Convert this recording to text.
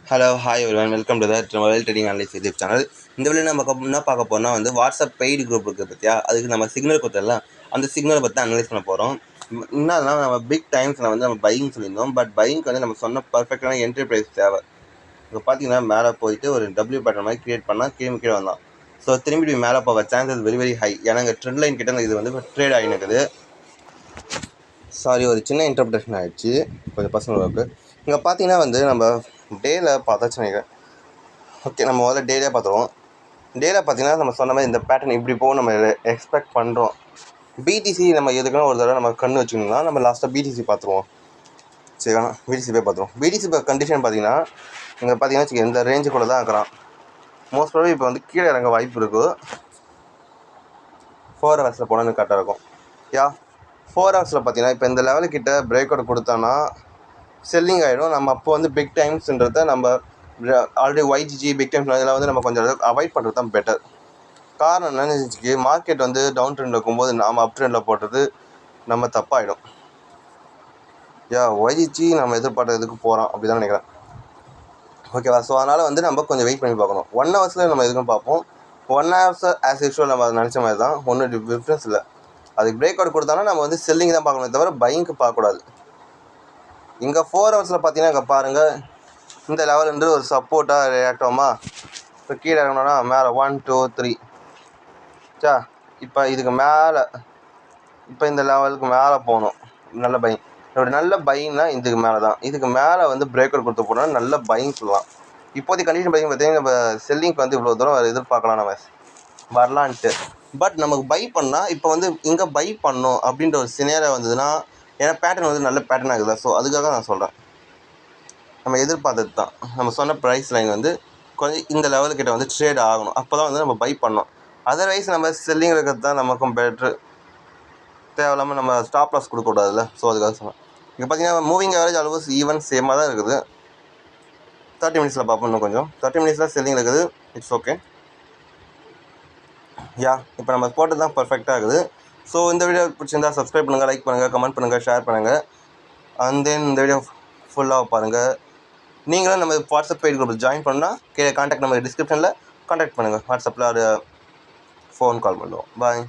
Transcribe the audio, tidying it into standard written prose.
Hello hi everyone welcome to the mobile trading analyst YouTube channel. இந்த video நம்ம என்ன பார்க்க போறோம்னா வாட்ஸ்அப் பெய்டு குரூப் இருக்குது பற்றியா, அதுக்கு நம்ம சிக்னல் கொடுத்தல அந்த சிக்னலை பற்றி அனலைஸ் பண்ண போகிறோம். என்னதுன்னா நம்ம பிக் டைம்ஸில் நம்ம பையிங் சொல்லியிருந்தோம். பட் பையிங்க்கு நம்ம சொன்ன பர்ஃபெக்டான என்ட்ரி ப்ரைஸ் தேவை. இப்போ பார்த்தீங்கன்னா மேலே போயிட்டு ஒரு டபிள்யூ பேட்டர்ன் மாதிரி கிரியேட் பண்ணால் கீழே வந்தான். ஸோ திரும்பி மேலே போக சான்சஸ் வெரி ஹை. ஏன்னா இங்கே ட்ரெண்ட் லைன் கிட்ட இது ட்ரேட் ஆகினுக்குது. சாரி, ஒரு சின்ன இன்டர்பிரேஷன் ஆகிடுச்சு கொஞ்சம் பர்சனல் ஒர்க்கு. இங்கே பார்த்தீங்கன்னா நம்ம டேயில் பார்த்தாச்சு நினைக்கிறேன். ஓகே, நம்ம முதல்ல டேலே பார்த்துருவோம். டேல பார்த்தீங்கன்னா நம்ம சொன்ன மாதிரி இந்த பேட்டர்ன் இப்படி போகும் நம்ம எக்ஸ்பெக்ட் பண்ணுறோம். பிடிசி நம்ம எதுக்குன்னா ஒரு தடவை நம்ம கண்ணு வச்சுக்கணும்னா நம்ம லாஸ்ட்டாக பிடிசி பார்த்துருவோம். சரிங்களா, பிடிசி போய் பார்த்துருவோம். பிடிசி இப்போ கண்டிஷன் பார்த்தீங்கன்னா இங்கே பார்த்தீங்கன்னா இந்த ரேஞ்சுக்குள்ளே தான் இருக்கிறான். மோஸ்ட் ப்ராபபிலி இப்போ கீழே இறங்க வாய்ப்பு இருக்குது. 4 ஹவர்ஸில் போனால் கரெக்டாக இருக்கும். 4 ஹவர்ஸில் பார்த்தீங்கன்னா இப்போ இந்த லெவலுக்கிட்ட பிரேக் அவுட் கொடுத்தானா செல்லிங் ஆகிடும். நம்ம அப்போ பிக் டைம்ஸ்ன்றதை நம்ம ஆல்ரெடி ஒய்ஜிஜி பிக் டைம்ஸ் இதில் நம்ம கொஞ்சம் அவாய்ட் பண்ணுறது தான் பெட்டர். காரணம் என்னன்னு வச்சுக்கி, மார்க்கெட் டவுன் ட்ரெண்டில் இருக்கும்போது நாம் அப் ட்ரெண்டில் போடுறது நம்ம தப்பாகிடும். ஒய்ஜிஜி நம்ம எதிர்பார்த்ததுக்கு போகிறோம் அப்படி தான் நினைக்கிறேன். ஓகேவா? ஸோ அதனால் நம்ம கொஞ்சம் வெயிட் பண்ணி பார்க்கணும். 1 ஹவர்ஸில் நம்ம எதுக்கும் பார்ப்போம். 1 ஹவர்ஸ் ஆஸ் யூஷுவல் நம்ம அதை நினச்ச மாதிரி தான், ஒன்றும் டிஃப்ரென்ஸ் இல்லை. அதுக்கு பிரேக் அவுட் கொடுத்தாங்கன்னா நம்ம செல்லிங் தான் பார்க்கணும், தவிர பையிங்க்கு பார்க்கக்கூடாது. இங்கே 4 ஹவர்ஸில் பார்த்தீங்கன்னா இங்கே பாருங்கள், இந்த லெவல் ஒரு சப்போர்ட்டாக ரியாக்ட் ஆகுமா. இப்போ கீழே இறங்கணும்னா மேலே 1 2 3 இப்போ இதுக்கு மேலே இப்போ இந்த லெவலுக்கு மேலே போகணும். நல்ல பையிங், இப்படி நல்ல பையிங்னா இதுக்கு மேலே தான். இதுக்கு மேலே பிரேக் அவுட் கொடுத்து போனால் நல்ல பையிங் சொல்லலாம். இப்போதைக்கு கண்டிஷன் பார்த்தீங்கன்னா நம்ம செல்லிங்க்கு இவ்வளோ தூரம் எதிர்பார்க்கலாம் நம்ம வரலான்ட்டு. பட் நமக்கு பை பண்ணால் இப்போ இங்கே பை பண்ணோம் அப்படின்ற ஒரு சினேரியா வந்ததுன்னா, ஏன்னா பேட்டர்ன் நல்ல பேட்டர்னாக இருக்குதா. ஸோ அதுக்காக நான் சொல்கிறேன், நம்ம எதிர்பார்த்தது தான். நம்ம சொன்ன ப்ரைஸ் லைன் கொஞ்சம் இந்த லெவலுக்கிட்ட ட்ரேட் ஆகணும். அப்போ தான் நம்ம பை பண்ணோம். அதர்வைஸ் நம்ம செல்லிங் இருக்கிறது தான் நமக்கும் பெட்ரு. தேவையில்லாமல் நம்ம ஸ்டாப் லாஸ் கொடுக்கக்கூடாதுல்ல. ஸோ அதுக்காக சொன்னேன். இங்கே பார்த்தீங்கன்னா மூவிங் ஆவரேஜ் ஆல்மோஸ்ட் ஈவன் சேமாக தான் இருக்குது. 30 மினிட்ஸில் பார்ப்போம். இன்னும் கொஞ்சம் 30 மினிட்ஸில் செல்லிங் இருக்குது. It's okay. இப்போ நம்ம போட்டு தான் பர்ஃபெக்டாக இருக்குது. ஸோ இந்த வீடியோ பிடிச்சிருந்தா சப்ஸ்கிரைப் பண்ணுங்கள், லைக் பண்ணுங்கள், கமெண்ட் பண்ணுங்கள், ஷேர் பண்ணுங்கள். அண்ட் தென் இந்த வீடியோ ஃபுல்லாக பாருங்கள். நீங்களும் நம்ம வாட்ஸ்அப் பெய்டு குரூப்பில் ஜாயின் பண்ணால் கீழே கான்டாக்ட் நம்பர் டிஸ்கிரிப்ஷனில் கான்டாக்ட் பண்ணுங்கள். வாட்ஸ்அப்பில் ஒரு ஃபோன் கால் பண்ணுவோம். பாய்.